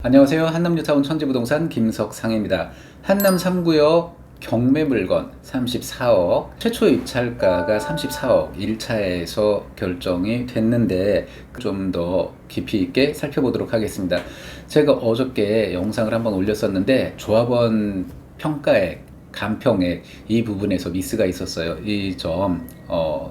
안녕하세요. 한남뉴타운 천지부동산 김석상입니다. 한남 3구역 경매물건 34억, 최초 입찰가가 34억, 1차에서 결정이 됐는데 좀 더 깊이 있게 살펴보도록 하겠습니다. 제가 어저께 영상을 한번 올렸었는데 조합원 평가액, 감평액 이 부분에서 미스가 있었어요. 이 점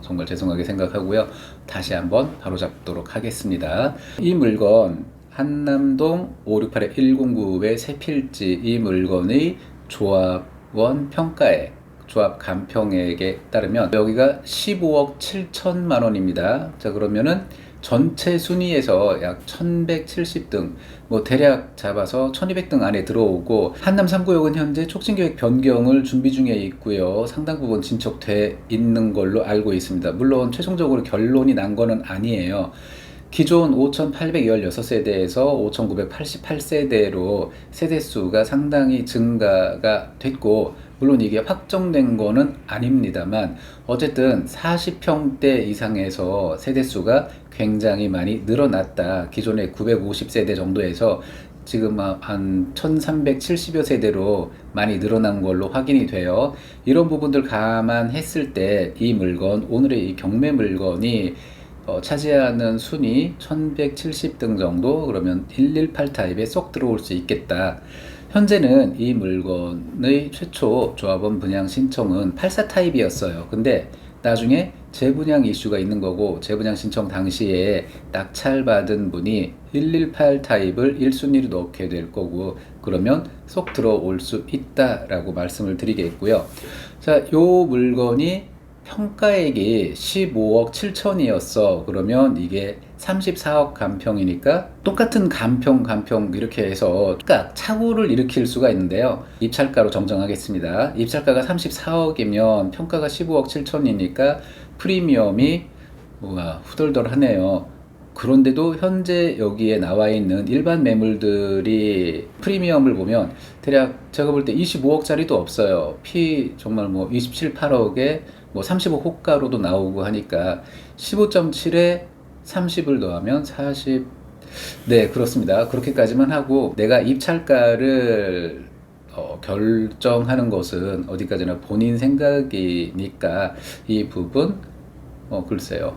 정말 죄송하게 생각하고요. 다시 한번 바로잡도록 하겠습니다. 이 물건 한남동 568-109의 세 필지, 이 물건의 조합원 평가액, 조합 감평액에 따르면 여기가 15억 7천만 원입니다. 자, 그러면은 전체 순위에서 약 1170등, 뭐 대략 잡아서 1200등 안에 들어오고, 한남 3구역은 현재 촉진계획 변경을 준비 중에 있고요. 상당 부분 진척돼 있는 걸로 알고 있습니다. 물론 최종적으로 결론이 난 거는 아니에요. 기존 5,816세대에서 5,988세대로 세대수가 상당히 증가가 됐고, 물론 이게 확정된 거는 아닙니다만 어쨌든 40평대 이상에서 세대수가 굉장히 많이 늘어났다. 기존의 950세대 정도에서 지금 한 1370여 세대로 많이 늘어난 걸로 확인이 돼요. 이런 부분들 감안했을 때 이 물건, 오늘의 이 경매 물건이 차지하는 순위 1170등 정도, 그러면 118 타입에 쏙 들어올 수 있겠다. 현재는 이 물건의 최초 조합원 분양 신청은 84 타입이었어요. 근데 나중에 재분양 이슈가 있는 거고, 재분양 신청 당시에 낙찰받은 분이 118 타입을 1순위로 넣게 될 거고, 그러면 쏙 들어올 수 있다라고 말씀을 드리겠고요. 자, 요 물건이 평가액이 15억 7천이었어. 그러면 이게 34억 감평이니까 똑같은 감평 이렇게 해서 각 착오를 일으킬 수가 있는데요. 입찰가로 정정하겠습니다. 입찰가가 34억이면 평가가 15억 7천이니까 프리미엄이 후덜덜하네요. 그런데도 현재 여기에 나와 있는 일반 매물들이 프리미엄을 보면 대략 제가 볼 때 25억짜리도 없어요. 정말 27, 8억에 35 호가로도 나오고 하니까 15.7에 30을 더하면 40. 네, 그렇습니다. 그렇게까지만 하고, 내가 입찰가를 결정하는 것은 어디까지나 본인 생각이니까 이 부분 글쎄요,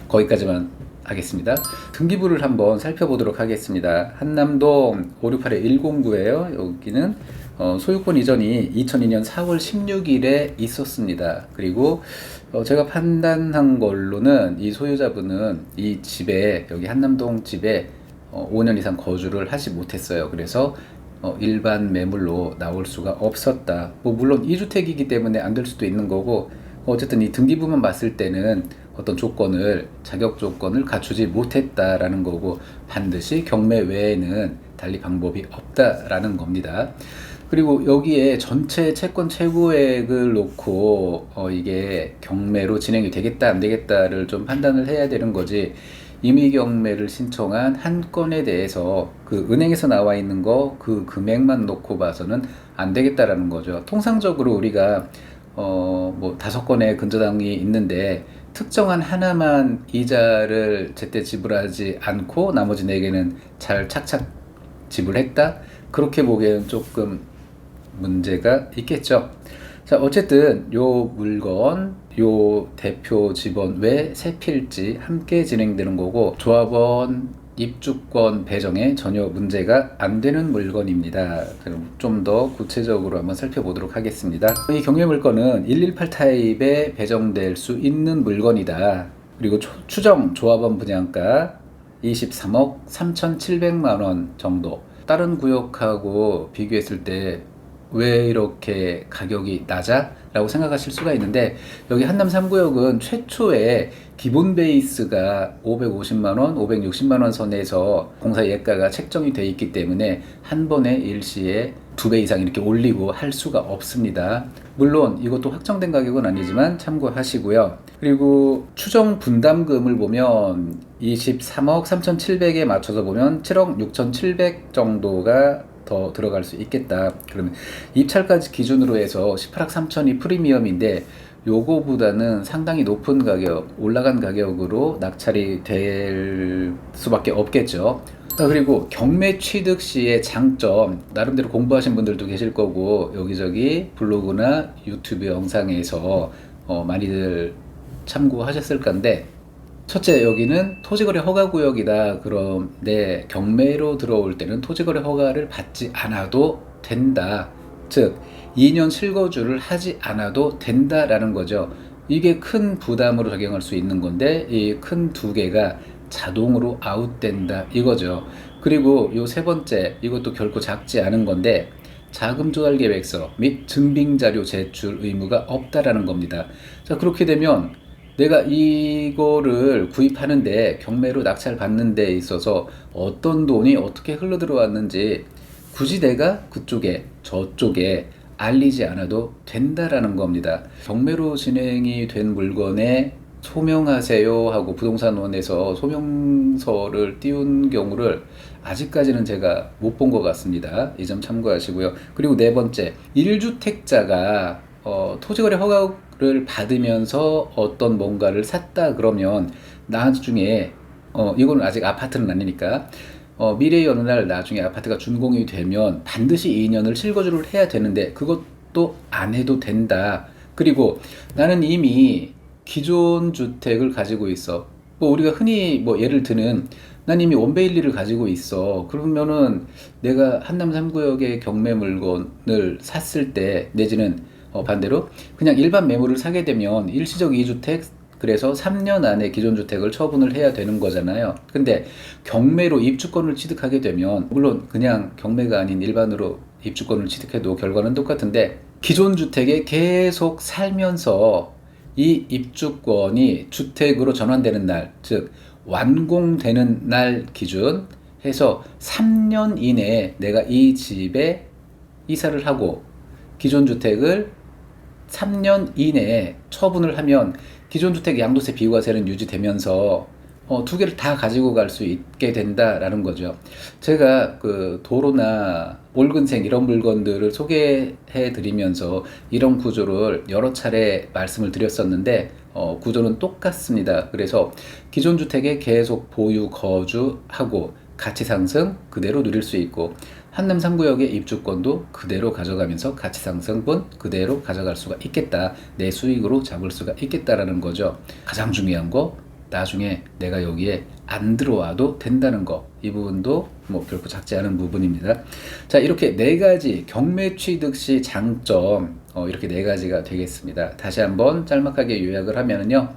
거기까지만 하겠습니다. 등기부를 한번 살펴보도록 하겠습니다. 한남동 568-109예요. 여기는 소유권 이전이 2002년 4월 16일에 있었습니다. 그리고 제가 판단한 걸로는 이 소유자분은 이 집에, 여기 한남동 집에 5년 이상 거주를 하지 못했어요. 그래서 일반 매물로 나올 수가 없었다. 물론 2주택이기 때문에 안 될 수도 있는 거고, 어쨌든 이 등기부만 봤을 때는 어떤 자격 조건을 갖추지 못했다라는 거고, 반드시 경매 외에는 달리 방법이 없다라는 겁니다. 그리고 여기에 전체 채권 최고액을 놓고 이게 경매로 진행이 되겠다 안 되겠다를 좀 판단을 해야 되는 거지, 임의 경매를 신청한 한 건에 대해서 그 은행에서 나와 있는 거 그 금액만 놓고 봐서는 안 되겠다라는 거죠. 통상적으로 우리가 5건의 근저당이 있는데 특정한 하나만 이자를 제때 지불하지 않고 나머지 4개는 잘 착착 지불했다? 그렇게 보기에는 조금 문제가 있겠죠. 자, 어쨌든 요 물건, 요 대표 지번 외 세 필지 함께 진행되는 거고, 조합원 입주권 배정에 전혀 문제가 안 되는 물건입니다. 그럼 좀 더 구체적으로 한번 살펴보도록 하겠습니다. 이 경매 물건은 118 타입에 배정될 수 있는 물건이다. 그리고 추정 조합원 분양가 23억 3,700만 원 정도. 다른 구역하고 비교했을 때 왜 이렇게 가격이 낮아? 라고 생각하실 수가 있는데, 여기 한남 3구역은 최초에 기본 베이스가 550만원, 560만원 선에서 공사 예가가 책정이 되어 있기 때문에 한 번에 일시에 2배 이상 이렇게 올리고 할 수가 없습니다. 물론 이것도 확정된 가격은 아니지만 참고하시고요. 그리고 추정 분담금을 보면 23억 3,700에 맞춰서 보면 7억 6,700 정도가 더 들어갈 수 있겠다. 그러면 입찰까지 기준으로 해서 18억 3천이 프리미엄인데, 요거보다는 상당히 높은 가격, 올라간 가격으로 낙찰이 될 수밖에 없겠죠. 그리고 경매 취득 시의 장점, 나름대로 공부하신 분들도 계실 거고 여기저기 블로그나 유튜브 영상에서 많이들 참고하셨을 건데, 첫째, 여기는 토지거래 허가구역이다. 그럼 내 경매로 들어올 때는 토지거래 허가를 받지 않아도 된다. 즉 2년 실거주를 하지 않아도 된다라는 거죠. 이게 큰 부담으로 적용할 수 있는 건데 이 큰 두 개가 자동으로 아웃된다 이거죠. 그리고 요 세 번째, 이것도 결코 작지 않은 건데 자금조달계획서 및 증빙자료 제출 의무가 없다라는 겁니다. 자, 그렇게 되면 내가 이거를 구입하는데 경매로 낙찰 받는 데 있어서 어떤 돈이 어떻게 흘러 들어왔는지 굳이 내가 그쪽에 저쪽에 알리지 않아도 된다라는 겁니다. 경매로 진행이 된 물건에 소명하세요 하고 부동산원에서 소명서를 띄운 경우를 아직까지는 제가 못 본 것 같습니다. 이 점 참고하시고요. 그리고 네 번째, 1주택자가 토지거래 허가를 받으면서 어떤 뭔가를 샀다 그러면 나중에 이건 아직 아파트는 아니니까 미래의 어느 날 나중에 아파트가 준공이 되면 반드시 2년을 실거주를 해야 되는데 그것도 안 해도 된다. 그리고 나는 이미 기존 주택을 가지고 있어. 뭐 우리가 흔히 뭐 예를 드는 난 이미 원베일리를 가지고 있어. 그러면은 내가 한남 3구역의 경매 물건을 샀을 때 내지는 반대로 그냥 일반 매물을 사게 되면 일시적 2주택, 그래서 3년 안에 기존 주택을 처분을 해야 되는 거잖아요. 근데 경매로 입주권을 취득하게 되면 물론 그냥 경매가 아닌 일반으로 입주권을 취득해도 결과는 똑같은데 기존 주택에 계속 살면서 이 입주권이 주택으로 전환되는 날, 즉 완공되는 날 기준 해서 3년 이내에 내가 이 집에 이사를 하고 기존 주택을 3년 이내에 처분을 하면 기존 주택 양도세 비과세는 유지되면서 두 개를 다 가지고 갈 수 있게 된다라는 거죠. 제가 그 도로나 옳근생 이런 물건들을 소개해 드리면서 이런 구조를 여러 차례 말씀을 드렸었는데 구조는 똑같습니다. 그래서 기존 주택에 계속 보유 거주하고 가치 상승 그대로 누릴 수 있고 한남 3구역의 입주권도 그대로 가져가면서 가치 상승분 그대로 가져갈 수가 있겠다. 내 수익으로 잡을 수가 있겠다라는 거죠. 가장 중요한 거, 나중에 내가 여기에 안 들어와도 된다는 거, 이 부분도 뭐 결코 작지 않은 부분입니다. 자, 이렇게 네 가지 경매 취득 시 장점, 이렇게 네 가지가 되겠습니다. 다시 한번 짤막하게 요약을 하면은요,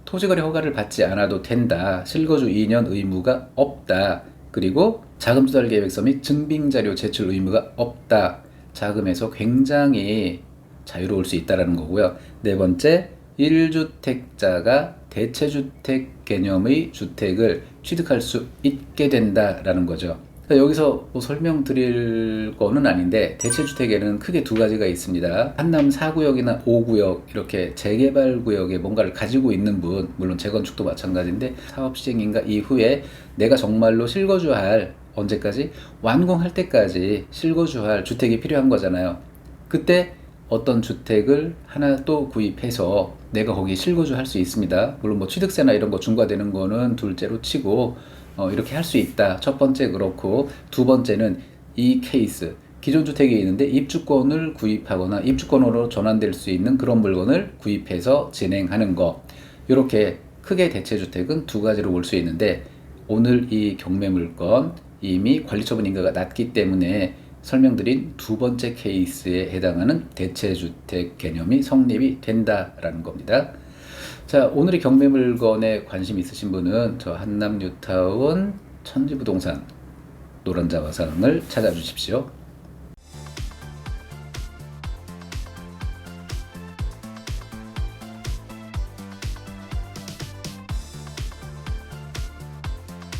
토지거래 허가를 받지 않아도 된다, 실거주 2년 의무가 없다, 그리고 자금조달계획서 및 증빙자료 제출 의무가 없다. 자금에서 굉장히 자유로울 수 있다는 거고요. 네 번째, 1주택자가 대체주택 개념의 주택을 취득할 수 있게 된다라는 거죠. 여기서 뭐 설명드릴 거는 아닌데 대체주택에는 크게 두 가지가 있습니다. 한남 4구역이나 5구역 이렇게 재개발구역에 뭔가를 가지고 있는 분, 물론 재건축도 마찬가지인데 사업 시행인가 이후에 내가 정말로 실거주할, 언제까지? 완공할 때까지 실거주할 주택이 필요한 거잖아요. 그때 어떤 주택을 하나 또 구입해서 내가 거기 실거주할 수 있습니다. 물론 뭐 취득세나 이런 거 중과되는 거는 둘째로 치고 이렇게 할 수 있다. 첫 번째 그렇고, 두 번째는 이 케이스, 기존 주택이 있는데 입주권을 구입하거나 입주권으로 전환될 수 있는 그런 물건을 구입해서 진행하는 거. 이렇게 크게 대체주택은 두 가지로 볼 수 있는데 오늘 이 경매 물건 이미 관리처분 인가가 낮기 때문에 설명드린 두 번째 케이스에 해당하는 대체주택 개념이 성립이 된다라는 겁니다. 자, 오늘의 경매 물건에 관심 있으신 분은 저 한남 뉴타운 천지부동산 노란자화상을 찾아주십시오.